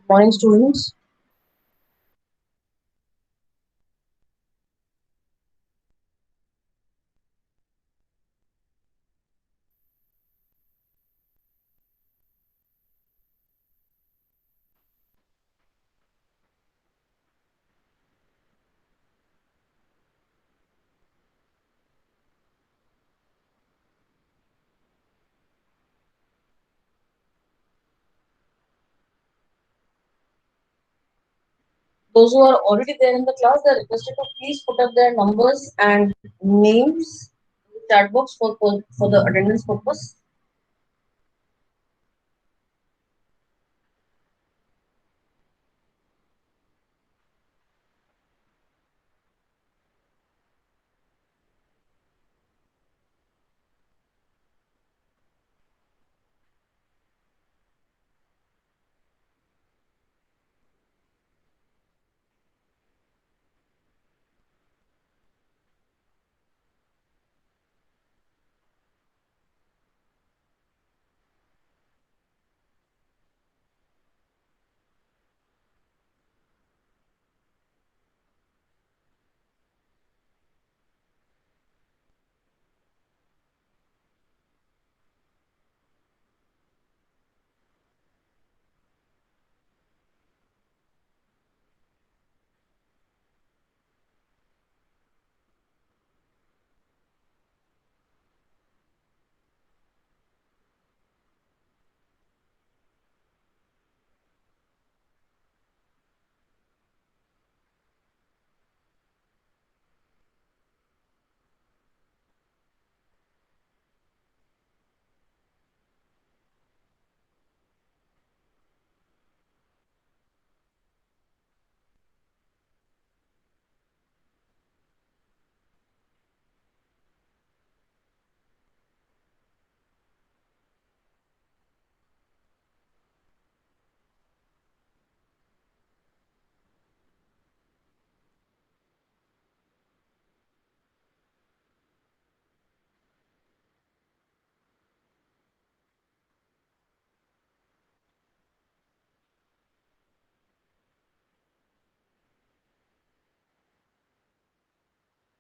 Morning, students. Those who are already there in the class, they are requested to please put up their numbers and names in the chat box for the attendance purpose.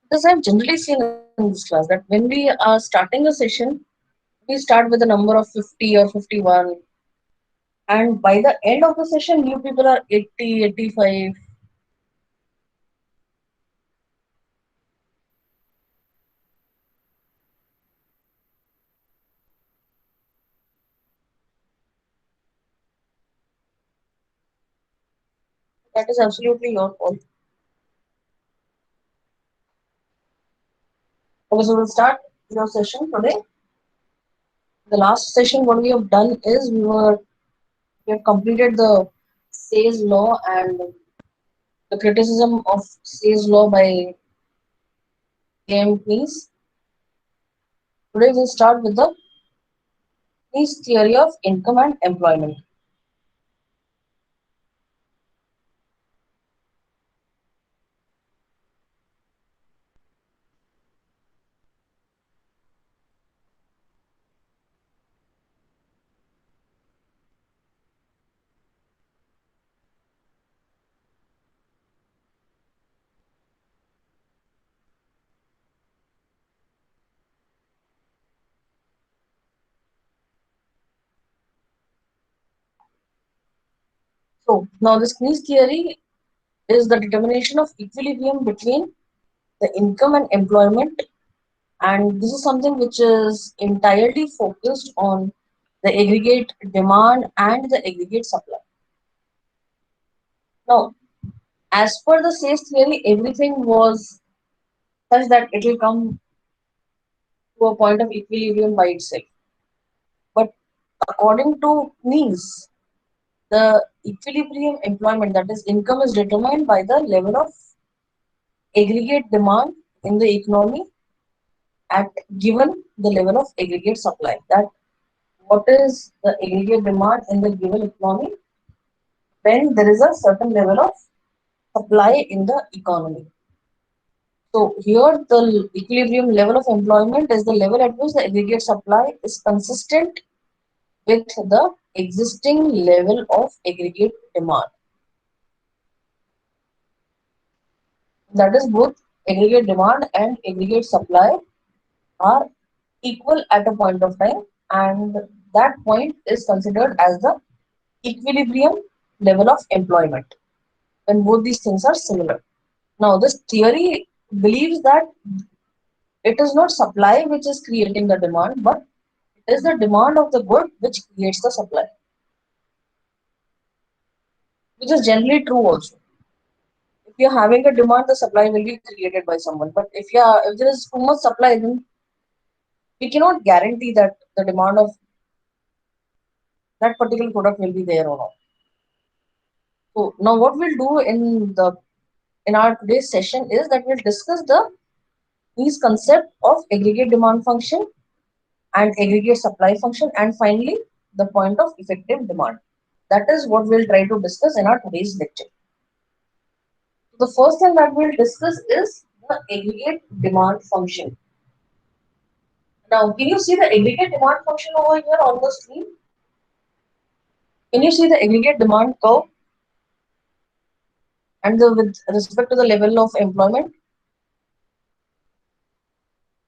Because I've generally seen in this class that when we are starting a session, we start with a number of 50 or 51, and by the end of the session, new people are 80, 85. That is absolutely your fault. Okay, so we'll start your session today. The last session, what we have done is we have completed the Say's law and the criticism of Say's law by J.M. Keynes. Today we'll start with the Keynes theory of income and employment. So now this Keynes theory is the determination of equilibrium between the income and employment, and this is something which is entirely focused on the aggregate demand and the aggregate supply. Now, as per the Say's theory, everything was such that it will come to a point of equilibrium by itself. But according to Keynes, the equilibrium employment, that is income, is determined by the level of aggregate demand in the economy at given the level of aggregate supply. That what is the aggregate demand in the given economy when there is a certain level of supply in the economy. So here the equilibrium level of employment is the level at which the aggregate supply is consistent with the existing level of aggregate demand. That is, both aggregate demand and aggregate supply are equal at a point of time, and that point is considered as the equilibrium level of employment when both these things are similar. Now, this theory believes that it is not supply which is creating the demand, but it is the demand of the good which creates the supply, which is generally true also. If you're having a demand, the supply will be created by someone. But if there is too much supply, then we cannot guarantee that the demand of that particular product will be there or not. So now what we'll do in our today's session is that we'll discuss the these concept of aggregate demand function and aggregate supply function, and finally the point of effective demand. That is what we'll try to discuss in our today's lecture. So the first thing that we'll discuss is the aggregate demand function. Now, can you see the aggregate demand function over here on the screen? Can you see the aggregate demand curve and with respect to the level of employment?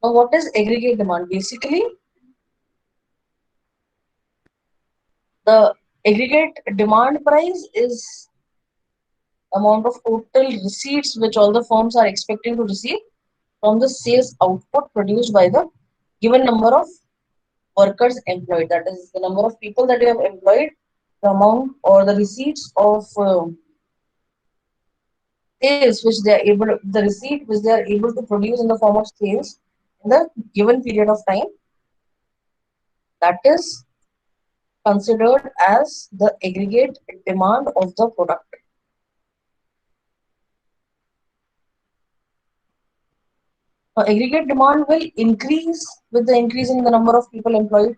Now, what is aggregate demand? Basically, the aggregate demand price is amount of total receipts which all the firms are expecting to receive from the sales output produced by the given number of workers employed. That is the number of people that you have employed, the amount or the receipts of sales which they are able to, the receipt which they are able to produce in the form of sales in the given period of time, that is considered as the aggregate demand of the product. Now, aggregate demand will increase with the increase in the number of people employed,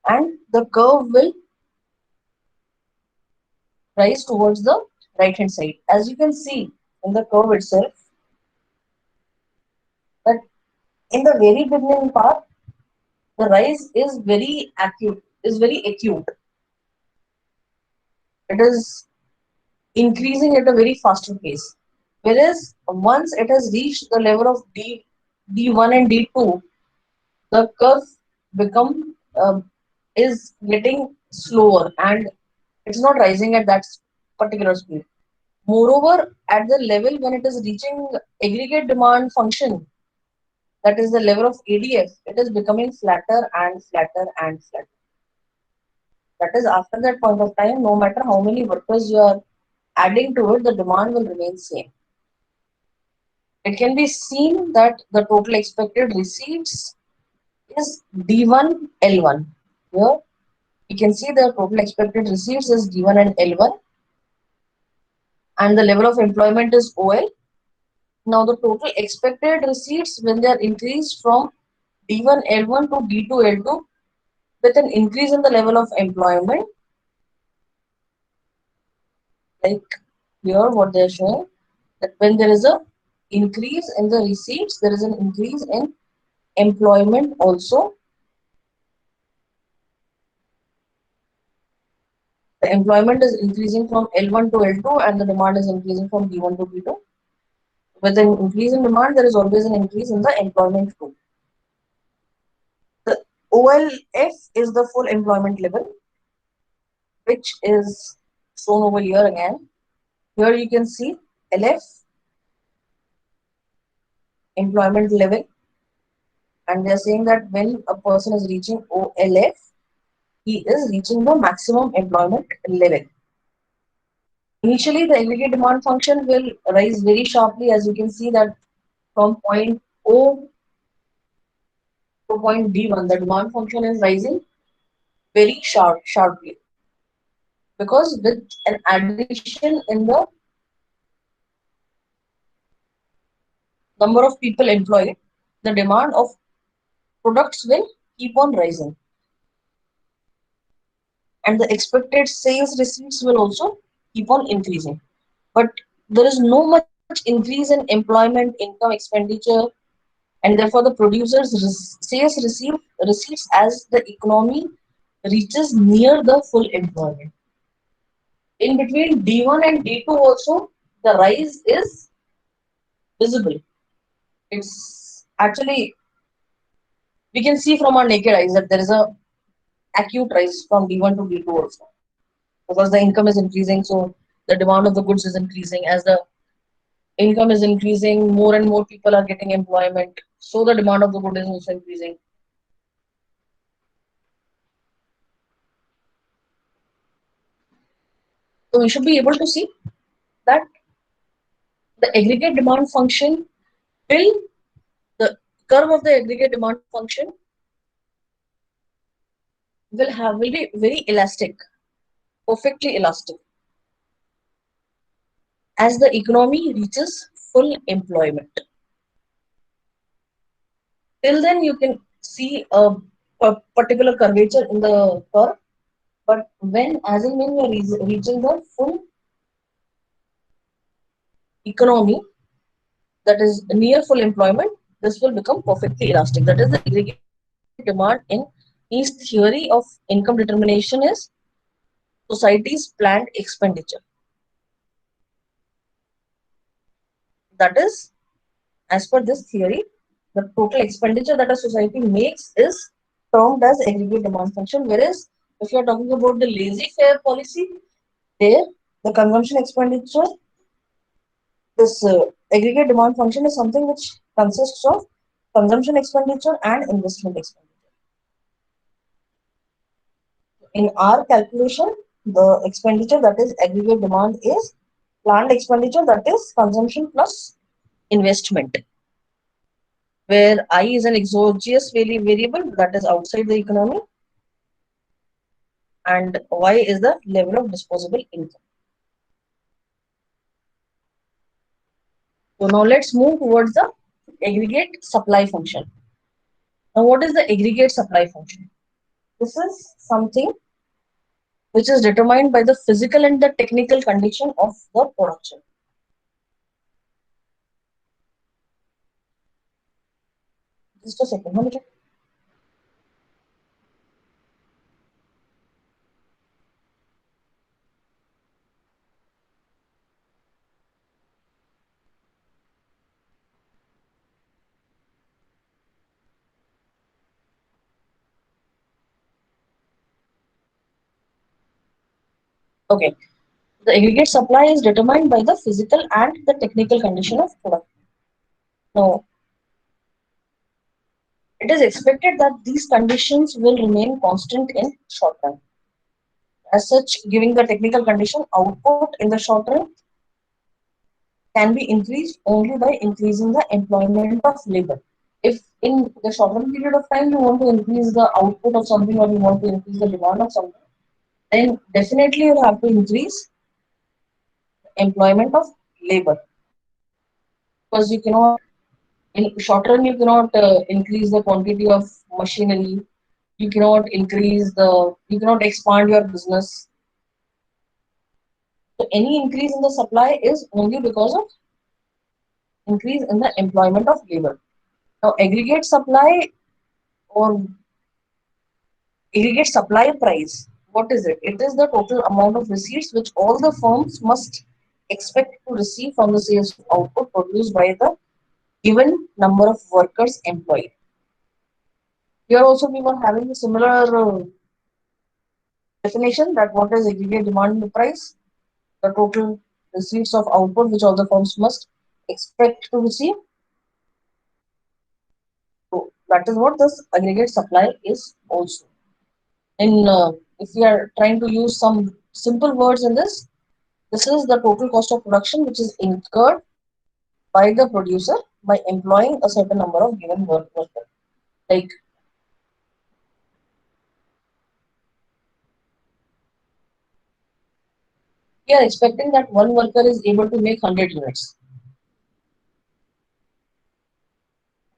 and the curve will rise towards the right hand side. As you can see in the curve itself, that in the very beginning part, the rise is very acute. It is increasing at a very faster pace. Whereas once it has reached the level of D1 and D2, the curve become is getting slower and it's not rising at that particular speed. Moreover, at the level when it is reaching aggregate demand function, that is the level of ADF, it is becoming flatter and flatter and flatter. That is, after that point of time, no matter how many workers you are adding to it, the demand will remain same. It can be seen that the total expected receipts is D1 L1. Here you can see the total expected receipts is D1 and L1, and the level of employment is OL. Now the total expected receipts, when they are increased from D1 L1 to D2 L2 with an increase in the level of employment, like here what they are showing, that when there is a increase in the receipts, there is an increase in employment also. The employment is increasing from L1 to L2 and the demand is increasing from D1 to D2. With an increase in demand, there is always an increase in the employment too. The OLF is the full employment level, which is shown over here again. Here you can see LF, employment level, and they are saying that when a person is reaching OLF, he is reaching the maximum employment level. Initially, the aggregate demand function will rise very sharply, as you can see that from point O to point D1, the demand function is rising very sharply, because with an addition in the number of people employed, the demand of products will keep on rising, and the expected sales receipts will also keep on increasing. But there is no much increase in employment, income, expenditure, and therefore the producers sales receipts as the economy reaches near the full employment. In between D1 and D2 also, the rise is visible. It's actually, we can see from our naked eyes that there is a acute rise from D1 to D2 also. Because the income is increasing, so the demand of the goods is increasing. As the income is increasing, more and more people are getting employment, so the demand of the good is also increasing. So we should be able to see that the aggregate demand function till the curve of the aggregate demand function will be very elastic, perfectly elastic, as the economy reaches full employment. Till then, you can see a particular curvature in the curve, but as and when you are reaching the full economy, that is near full employment, this will become perfectly elastic. That is the aggregate demand in East theory of income determination is society's planned expenditure. That is, as per this theory, the total expenditure that a society makes is termed as aggregate demand function. Whereas, if you are talking about the laissez-faire policy, there the consumption expenditure, this aggregate demand function is something which consists of consumption expenditure and investment expenditure. In our calculation, the expenditure that is aggregate demand is planned expenditure that is consumption plus investment, where I is an exogenous variable that is outside the economy and Y is the level of disposable income. So now let's move towards the aggregate supply function. Now what is the aggregate supply function? This is something which is determined by the physical and the technical condition of the production. Just a second. Let me check. Okay. The aggregate supply is determined by the physical and the technical condition of product. Now, it is expected that these conditions will remain constant in short run. As such, giving the technical condition, output in the short run can be increased only by increasing the employment of labor. If in the short run period of time you want to increase the output of something or you want to increase the demand of something, then definitely you have to increase employment of labor, because you cannot, in short run you cannot increase the quantity of machinery, you cannot expand your business. So any increase in the supply is only because of increase in the employment of labor. Now or aggregate supply price, what is it? It is the total amount of receipts which all the firms must expect to receive from the sales output produced by the given number of workers employed. Here also we were having a similar definition, that what is aggregate demand price? The total receipts of output which all the firms must expect to receive. So that is what this aggregate supply is also. In if we are trying to use some simple words in this, this is the total cost of production which is incurred by the producer by employing a certain number of given workers. Like we are expecting that one worker is able to make 100 units.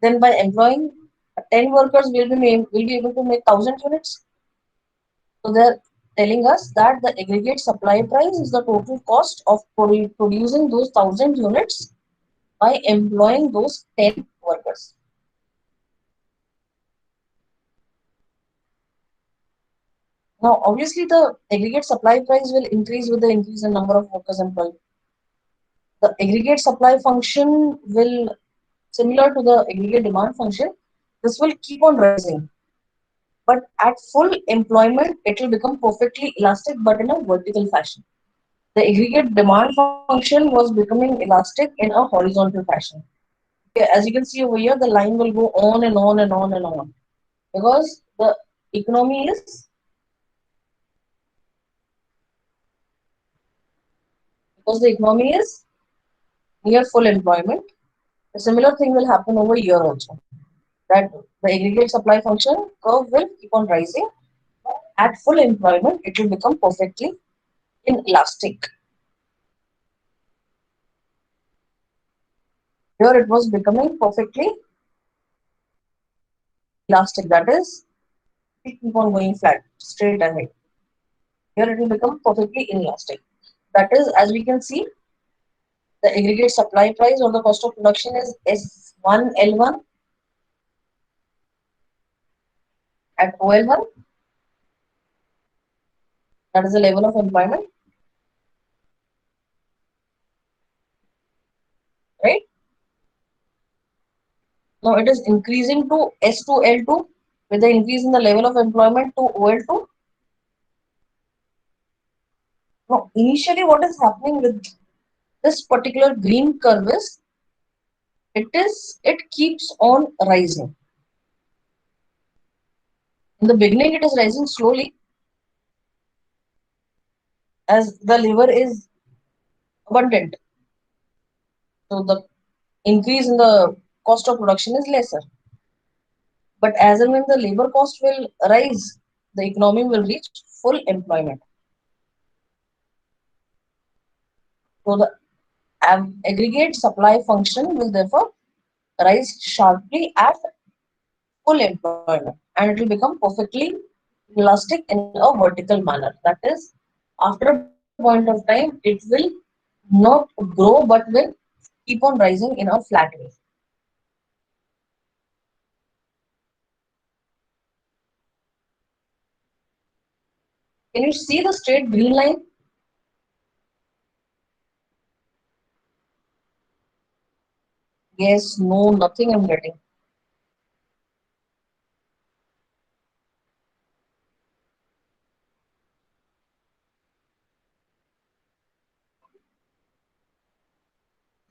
Then by employing 10 workers, will be able to make 1,000 units. So they're telling us that the aggregate supply price is the total cost of producing those 1,000 units by employing those 10 workers. Now, obviously, the aggregate supply price will increase with the increase in number of workers employed. The aggregate supply function will, similar to the aggregate demand function, this will keep on rising. But at full employment, it will become perfectly elastic, but in a vertical fashion. The aggregate demand function was becoming elastic in a horizontal fashion. Okay, as you can see over here, the line will go on and on and on and on because the economy is because the economy is near full employment. A similar thing will happen over here also. That the aggregate supply function curve will keep on rising. At full employment, it will become perfectly inelastic. Here it was becoming perfectly elastic. That is, it keep on going flat, straight ahead. Here it will become perfectly inelastic. That is, as we can see, the aggregate supply price or the cost of production is S1 L1 at OL1. That is the level of employment, right? Now it is increasing to S2 L2 with the increase in the level of employment to OL2. Now, initially, what is happening with this particular green curve is it keeps on rising. In the beginning, it is rising slowly as the labor is abundant. So the increase in the cost of production is lesser. But as and when the labor cost will rise, the economy will reach full employment. So the aggregate supply function will therefore rise sharply at full employment and it will become perfectly elastic in a vertical manner. That is, after a point of time, it will not grow but will keep on rising in a flat way. Can you see the straight green line? Yes, no, nothing I'm getting.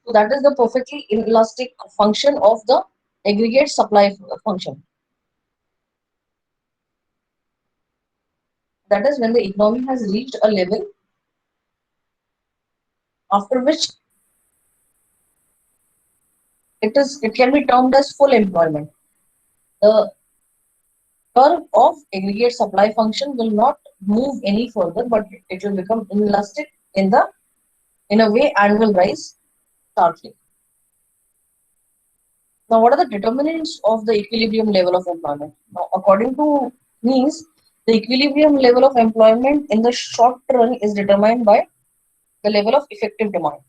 So that is the perfectly inelastic function of the aggregate supply function. That is when the economy has reached a level after which it can be termed as full employment. The curve of aggregate supply function will not move any further, but it will become inelastic in a way and will rise sharply. Now, what are the determinants of the equilibrium level of employment? Now, according to Keynes, the equilibrium level of employment in the short run is determined by the level of effective demand.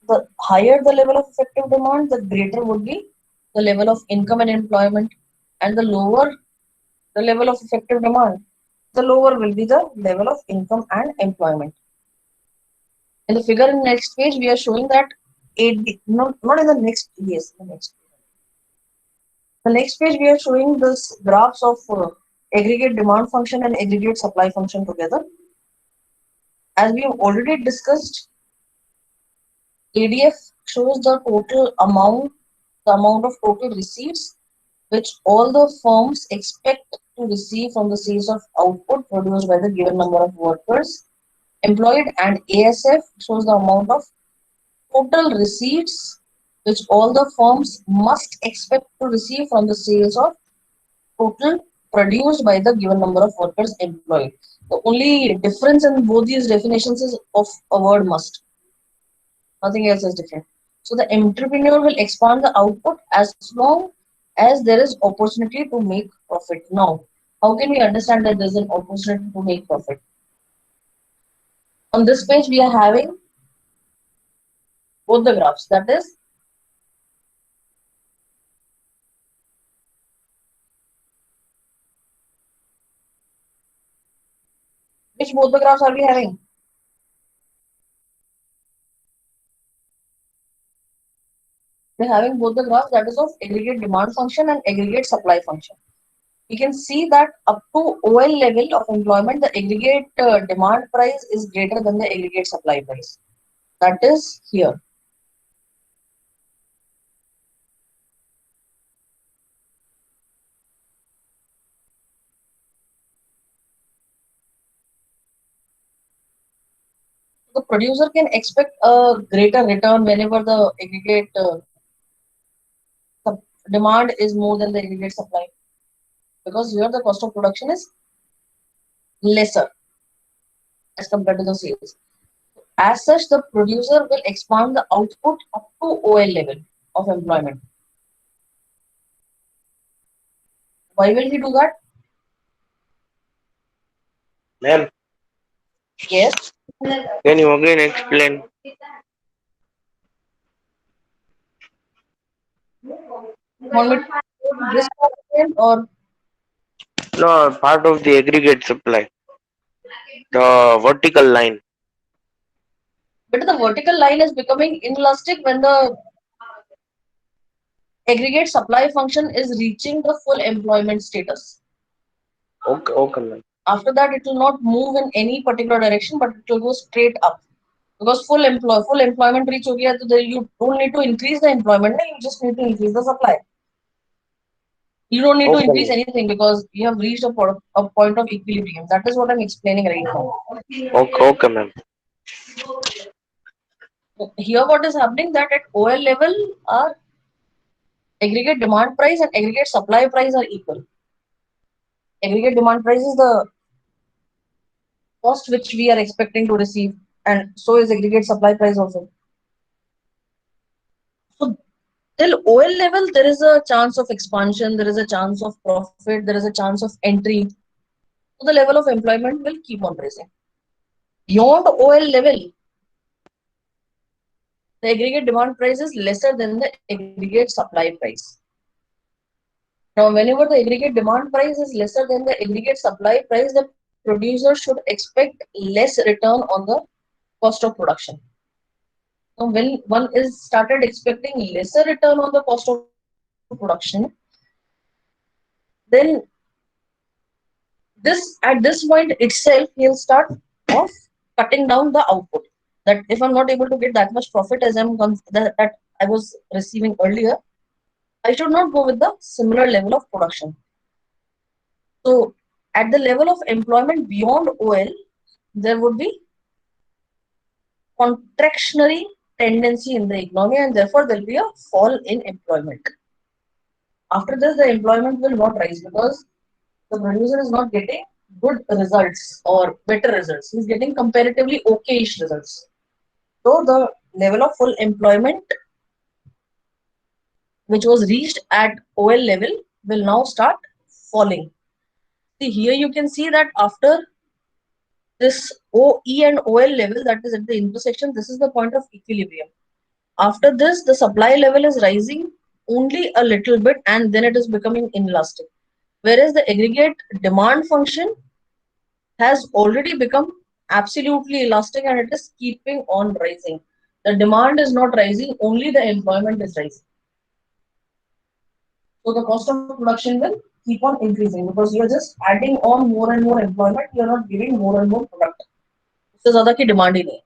The higher the level of effective demand, the greater would be the level of income and employment, and the lower the level of effective demand, the lower will be the level of income and employment. In the figure in the next page, we are showing that not in the next, yes, the next. The next page, we are showing this graphs of aggregate demand function and aggregate supply function together. As we have already discussed, ADF shows the amount of total receipts which all the firms expect to receive from the sales of output produced by the given number of workers employed, and ASF shows the amount of total receipts which all the firms must expect to receive from the sales of total produced by the given number of workers employed. The only difference in both these definitions is of a word must. Nothing else is different. So the entrepreneur will expand the output as long as there is opportunity to make profit. Now, how can we understand that there's an opportunity to make profit? On this page, we are having both the graphs. That is, Which both the graphs are we having? We're having both the graphs, that is of aggregate demand function and aggregate supply function. We can see that up to OL level of employment, the aggregate demand price is greater than the aggregate supply price. That is here. The producer can expect a greater return whenever the aggregate demand is more than the aggregate supply, because here the cost of production is lesser as compared to the sales. As such, the producer will expand the output up to OL level of employment. Why will he do that? Ma'am, Yes. can you again explain? Want me to explain this part again, or No, part of the aggregate supply, the vertical line. but the vertical line is becoming inelastic when the aggregate supply function is reaching the full employment status. Okay, okay, ma'am. After that, it will not move in any particular direction, but it will go straight up. Because full employment reach हो गया, तो you don't need to increase the employment, you just need to increase the supply. You don't need to Okay, increase ma'am. anything because you have reached a point of equilibrium. That is what I'm explaining right now. Okay, okay, ma'am. Here, what is happening that at OL level, our aggregate demand price and aggregate supply price are equal. Aggregate demand price is the cost which we are expecting to receive, and so is aggregate supply price also. So till OL level, there is a chance of expansion, there is a chance of profit, there is a chance of entry. So the level of employment will keep on rising. Beyond OL level, the aggregate demand price is lesser than the aggregate supply price. Now, whenever the aggregate demand price is lesser than the aggregate supply price, the producer should expect less return on the cost of production. So when one is started expecting lesser return on the cost of production, then at this point itself, he'll start off cutting down the output. That if I'm not able to get that much profit as that I was receiving earlier, I should not go with the similar level of production. So at the level of employment beyond OL, there would be contractionary tendency in the economy, and therefore there will be a fall in employment. After this, the employment will not rise because the producer is not getting good results or better results. He's getting comparatively okayish results. So the level of full employment, which was reached at OL level, will now start falling. See, here you can see that after this OE and OL level, that is at the intersection, this is the point of equilibrium. After this, the supply level is rising only a little bit and then it is becoming inelastic. Whereas the aggregate demand function has already become absolutely elastic and it is keeping on rising. The demand is not rising, only the employment is rising. So the cost of production will keep on increasing because you're just adding on more and more employment, you're not giving more and more product. इससे ज्यादा की demand ही नहीं.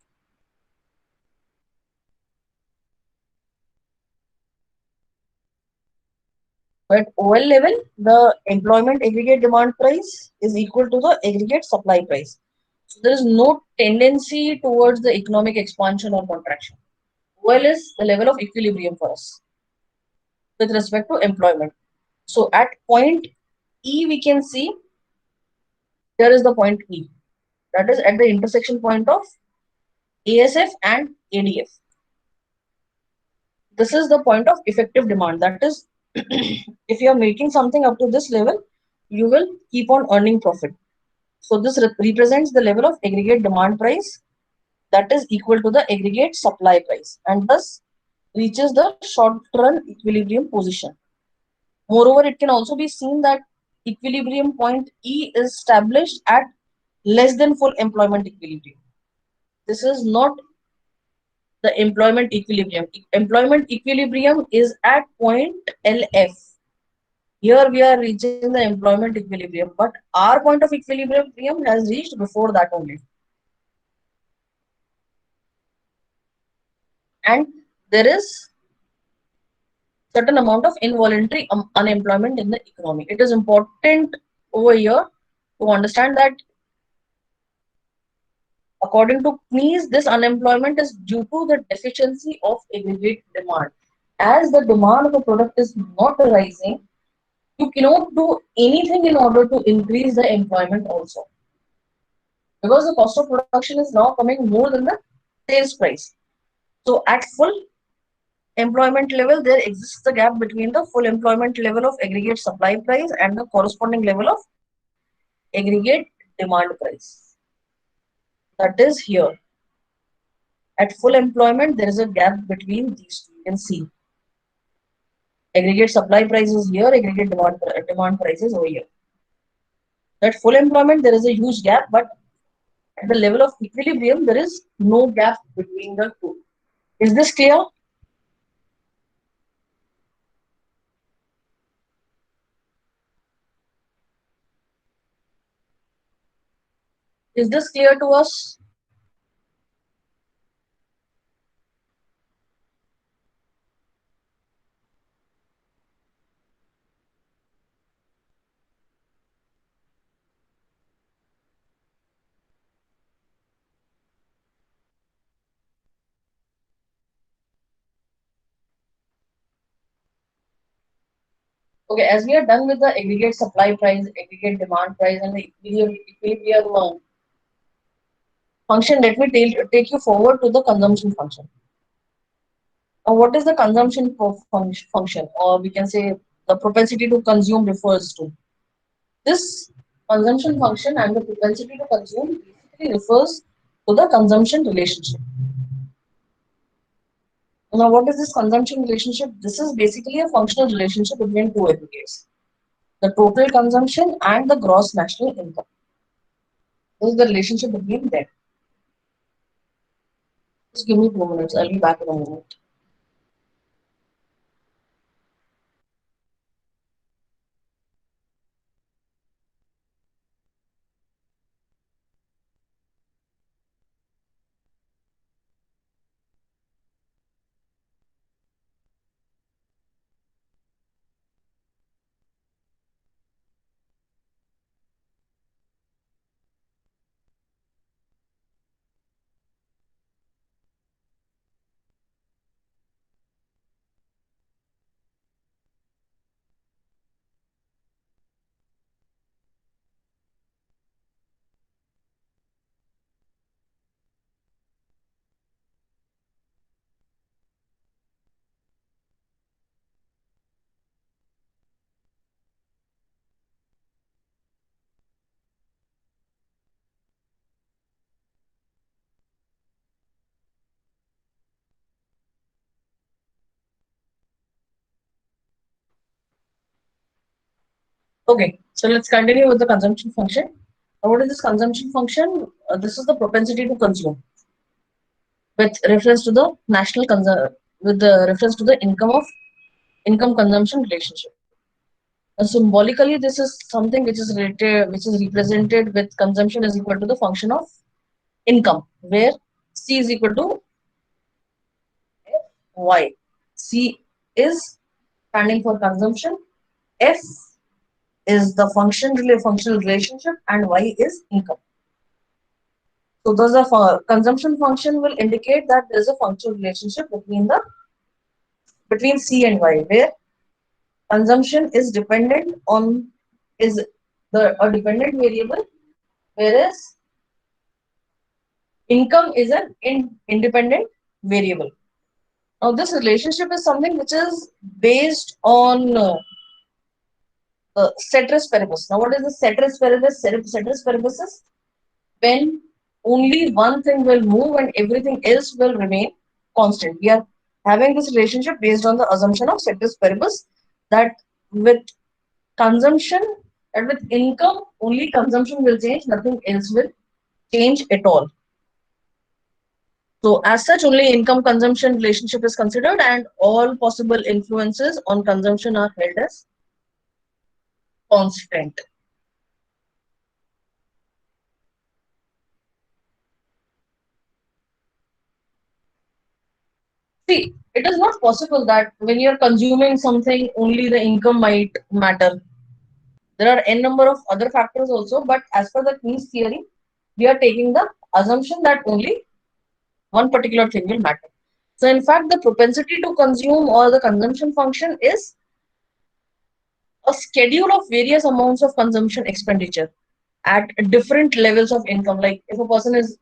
At OL level, the employment aggregate demand price is equal to the aggregate supply price. So there is no tendency towards the economic expansion or contraction. OL is the level of equilibrium for us with respect to employment. So at point E, we can see there is the point E. That is at the intersection point of ASF and ADF. This is the point of effective demand. That is, if you are making something up to this level, you will keep on earning profit. So this represents the level of aggregate demand price that is equal to the aggregate supply price and thus reaches the short run equilibrium position. Moreover, it can also be seen that equilibrium point E is established at less than full employment equilibrium. This is not the employment equilibrium. Employment equilibrium is at point LF. Here we are reaching the employment equilibrium, but our point of equilibrium has reached before that only. And there is certain amount of involuntary unemployment in the economy. It is important over here to understand that according to Keynes, this unemployment is due to the deficiency of aggregate demand. As the demand of a product is not rising, you cannot do anything in order to increase the employment also. Because the cost of production is now coming more than the sales price. So at full employment level, there exists a gap between the full employment level of aggregate supply price and the corresponding level of aggregate demand price. That is here. At full employment, there is a gap between these two. You can see aggregate supply price is here, aggregate demand price is over here. At full employment, there is a huge gap, but at the level of equilibrium, there is no gap between the two. Is this clear? Is this clear to us? Okay, as we are done with the aggregate supply price, aggregate demand price, and the equilibrium function, let me take you forward to the consumption function. Now, what is the consumption function, or we can say the propensity to consume refers to? This consumption function and the propensity to consume basically refers to the consumption relationship. Now, what is this consumption relationship? This is basically a functional relationship between two aggregates, the total consumption and the gross national income. This is the relationship between them. Just give me 2 minutes. I'll be back in a moment. Okay, so let's continue with the consumption function. Now, what is this consumption function? This is the propensity to consume with reference to the with the reference to the income consumption relationship. Symbolically, this is something which is related, which is represented with consumption is equal to the function of income, where C is equal to Y. C is standing for consumption, F is the functional relationship, and Y is income. So those are consumption function will indicate that there is a functional relationship between C and Y, where consumption is dependent on is the a dependent variable, whereas income is an independent variable. Now this relationship is something which is based on ceteris paribus. Now what is the ceteris paribus? Ceteris paribus is when only one thing will move and everything else will remain constant. We are having this relationship based on the assumption of ceteris paribus, that with consumption that with income only consumption will change, nothing else will change at all. So as such, only income consumption relationship is considered, and all possible influences on consumption are held as constant. See, it is not possible that when you're consuming something, only the income might matter. There are n number of other factors also, but as per the Keynes theory, we are taking the assumption that only one particular thing will matter. So in fact, the propensity to consume or the consumption function is a schedule of various amounts of consumption expenditure at different levels of income. Like if a person is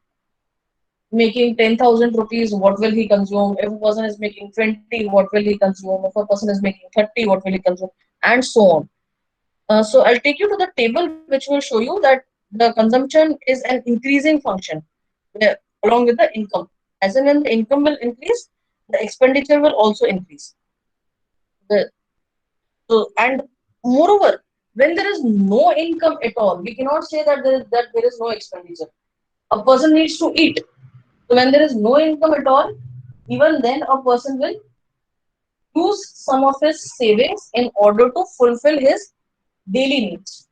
making 10,000 rupees, what will he consume? If a person is making 20, what will he consume? If a person is making 30, what will he consume? And so on. So I'll take you to the table which will show you that the consumption is an increasing function along with the income. As and when the income will increase, the expenditure will also increase. The, so and moreover, when there is no income at all, we cannot say that there is no expenditure. A person needs to eat. So when there is no income at all, even then a person will use some of his savings in order to fulfill his daily needs.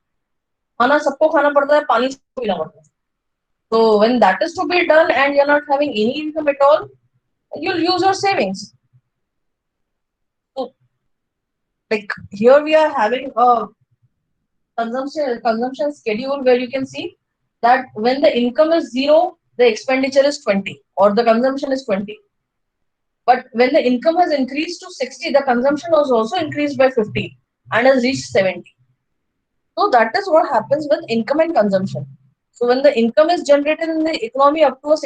खाना सबको खाना पड़ता है, पानी सबको पीना पड़ता है. So when that is to be done and you're not having any income at all, you'll use your savings. So like here we are having a consumption schedule where you can see that when the income is zero, the expenditure is 20 or the consumption is 20. But when the income has increased to 60, the consumption was also increased by 50 and has reached 70. So that is what happens with income and consumption. So when the income is generated in the economy up to a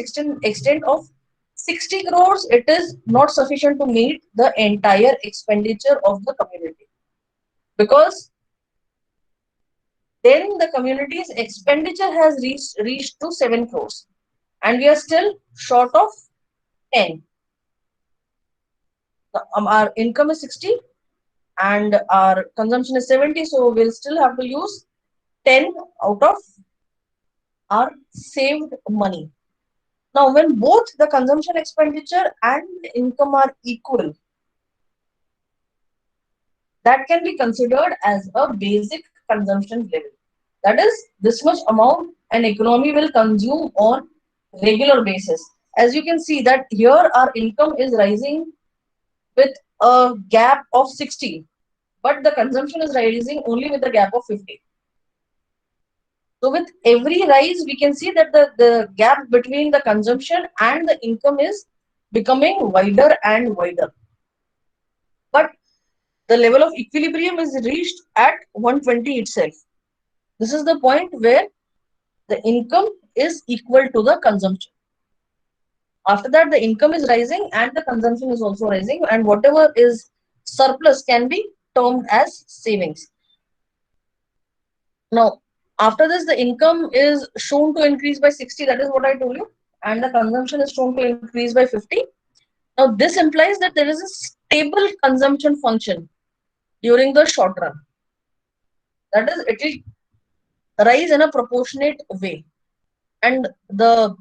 extent of 60 crores, it is not sufficient to meet the entire expenditure of the community. Because then the community's expenditure has reached to 7 crores. And we are still short of 10. Our income is 60 and our consumption is 70. So we'll still have to use 10 out of our saved money. Now, when both the consumption expenditure and the income are equal, that can be considered as a basic consumption level. That is, this much amount an economy will consume on regular basis. As you can see that here our income is rising with a gap of 60, but the consumption is rising only with a gap of 50. So with every rise, we can see that the gap between the consumption and the income is becoming wider and wider. But the level of equilibrium is reached at 120 itself. This is the point where the income is equal to the consumption. After that, the income is rising and the consumption is also rising, and whatever is surplus can be termed as savings. Now, after this, the income is shown to increase by 60, that is what I told you, and the consumption is shown to increase by 50. Now, this implies that there is a stable consumption function during the short run. That is, it will rise in a proportionate way. And the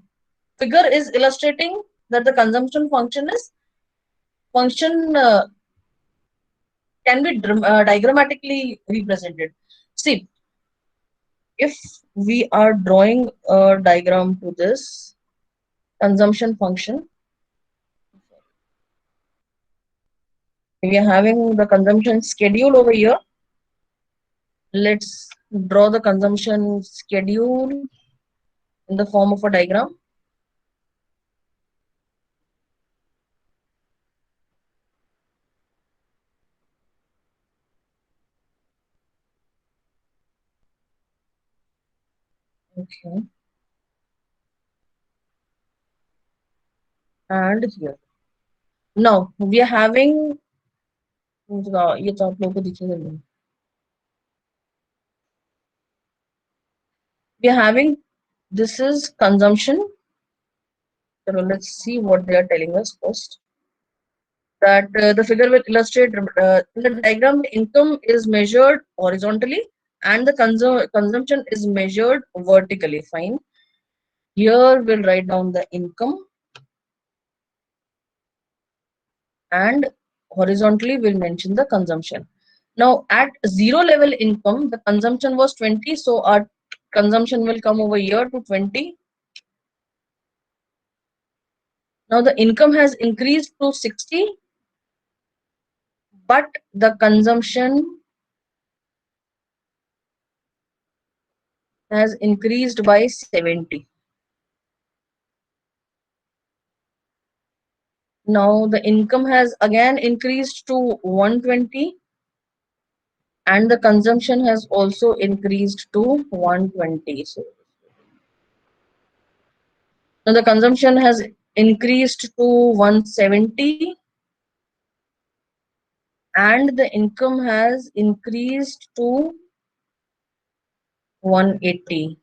figure is illustrating that the consumption function can be diagrammatically represented. See, if we are drawing a diagram to this consumption function, we are having the consumption schedule over here. Let's draw the consumption schedule in the form of a diagram. Okay. And here. Now we are having ये तो आप लोगों को दिखेगा नहीं. We are having this is consumption. So let's see what they are telling us first. That the figure will illustrate in the diagram, the income is measured horizontally and the consumption is measured vertically. Fine. Here we'll write down the income, and horizontally we'll mention the consumption. Now at zero level income, the consumption was 20, so our consumption will come over here to 20. Now the income has increased to 60, but the consumption has increased by 70. Now the income has again increased to 120, and the consumption has also increased to 120. So now the consumption has increased to 170, and the income has increased to 180.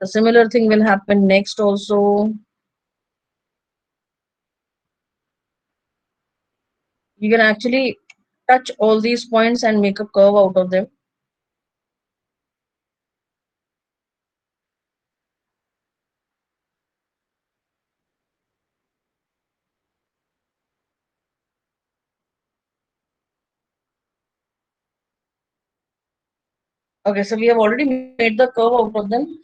The similar thing will happen next also. You can actually touch all these points and make a curve out of them. Okay, so we have already made the curve out of them.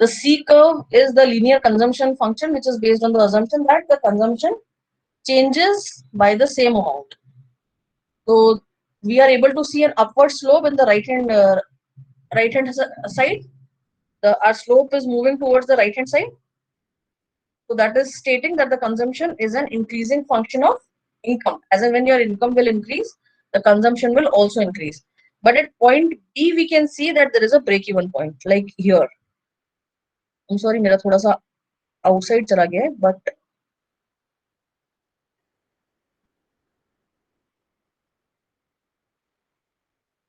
The C curve is the linear consumption function, which is based on the assumption that the consumption changes by the same amount. So we are able to see an upward slope in the right hand side. Our slope is moving towards the right hand side. So that is stating that the consumption is an increasing function of income. As in when your income will increase, the consumption will also increase. But at point B, we can see that there is a break-even point, like here. I'm sorry, मेरा थोड़ा सा outside चला गया है, but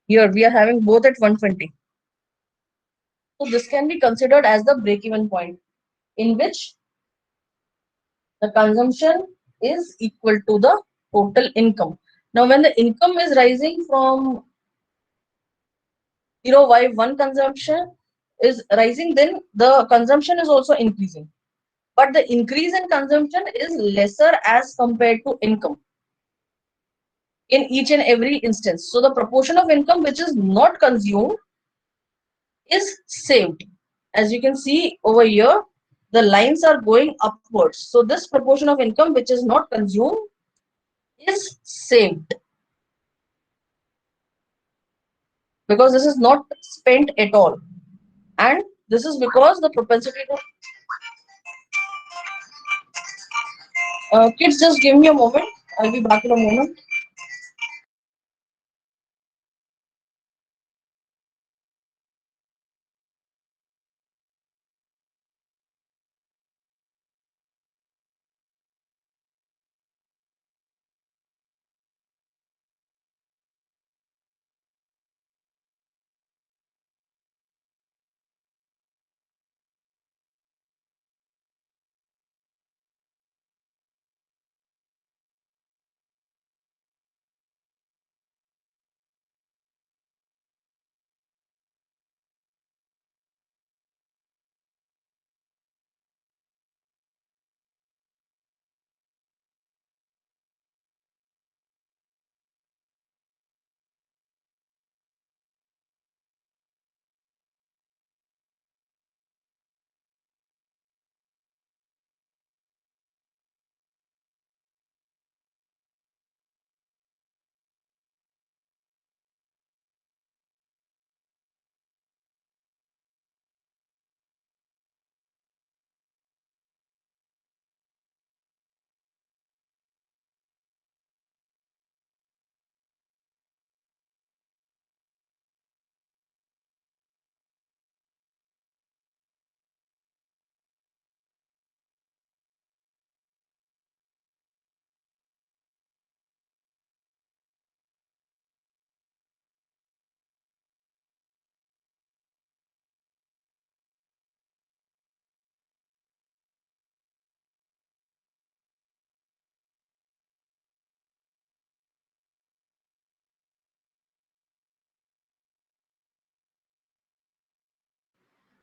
here we are having both at 120. So this can be considered as the break-even point in which the consumption is equal to the total income. Now, when the income is rising from 0 by 1 consumption is rising, then the consumption is also increasing. But the increase in consumption is lesser as compared to income in each and every instance. So the proportion of income which is not consumed is saved. As you can see over here, the lines are going upwards. So this proportion of income which is not consumed is saved because this is not spent at all. And this is because the propensity to kids, just give me a moment. I'll be back in a moment.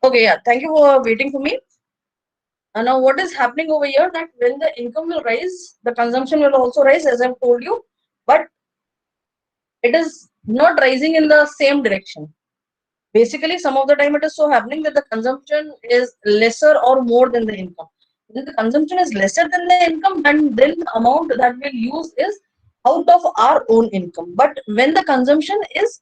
Okay, yeah. Thank you for waiting for me. Now, what is happening over here that when the income will rise, the consumption will also rise, as I've told you, but it is not rising in the same direction. Basically, some of the time it is so happening that the consumption is lesser or more than the income. When the consumption is lesser than the income, then the amount that we'll use is out of our own income. But when the consumption is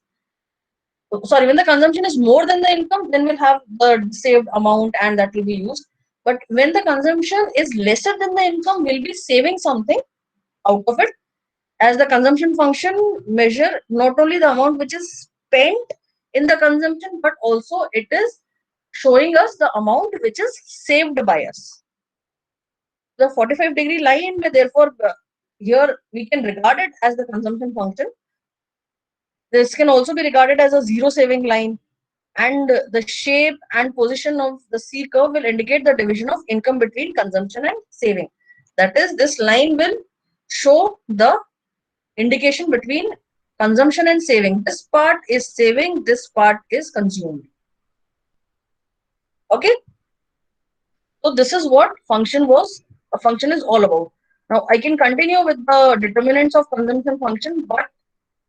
when the consumption is more than the income, then we'll have the saved amount and that will be used. But when the consumption is lesser than the income, we'll be saving something out of it, as the consumption function measure not only the amount which is spent in the consumption, but also it is showing us the amount which is saved by us. The 45-degree line, therefore, here we can regard it as the consumption function. This can also be regarded as a zero saving line, and the shape and position of the C curve will indicate the division of income between consumption and saving. That is, this line will show the indication between consumption and saving. This part is saving, this part is consumed. Okay, so this is what a function is all about. Now I can continue with the determinants of consumption function, but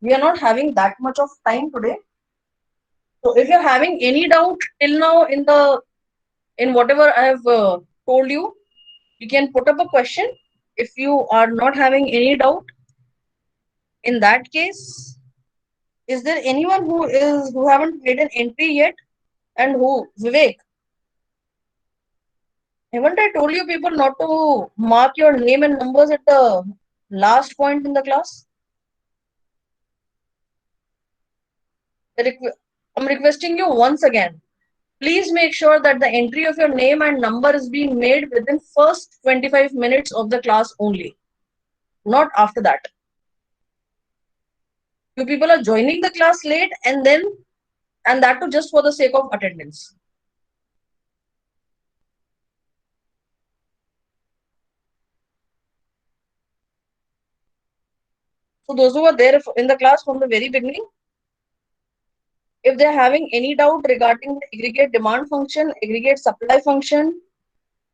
we are not having that much of time today. So if you're having any doubt till now in whatever I have told you, you can put up a question. If you are not having any doubt, in that case, is there anyone who haven't made an entry yet? And who? Vivek, haven't I told you people not to mark your name and numbers at the last point in the class? I'm requesting you once again. Please make sure that the entry of your name and number is being made within first 25 minutes of the class only, not after that. You people are joining the class late and that too just for the sake of attendance. So those who were there in the class from the very beginning, if they're having any doubt regarding the aggregate demand function, aggregate supply function,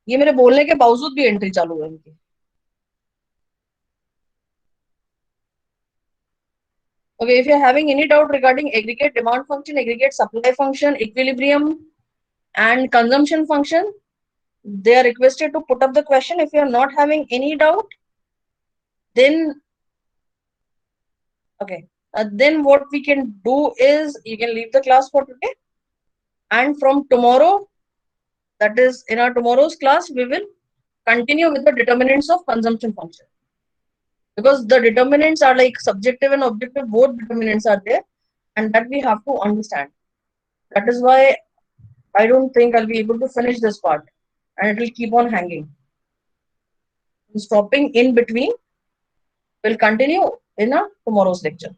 ये मेरे बोलने के बावजूद भी entry चालू है इनकी. Okay, if you're having any doubt regarding aggregate demand function, aggregate supply function, equilibrium, and consumption function, they are requested to put up the question. If you're not having any doubt, then okay, then what we can do is you can leave the class for today, and from tomorrow, that is in our tomorrow's class, we will continue with the determinants of consumption function, because the determinants are like subjective and objective, both determinants are there, and that we have to understand. That is why I don't think I'll be able to finish this part, and it will keep on hanging. Stopping in between will continue in a tomorrow's lecture.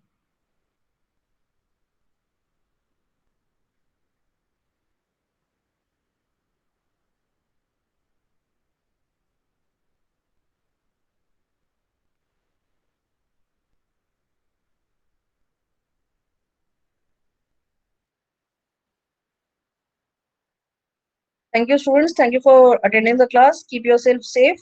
Thank you, students. Thank you for attending the class. Keep yourself safe.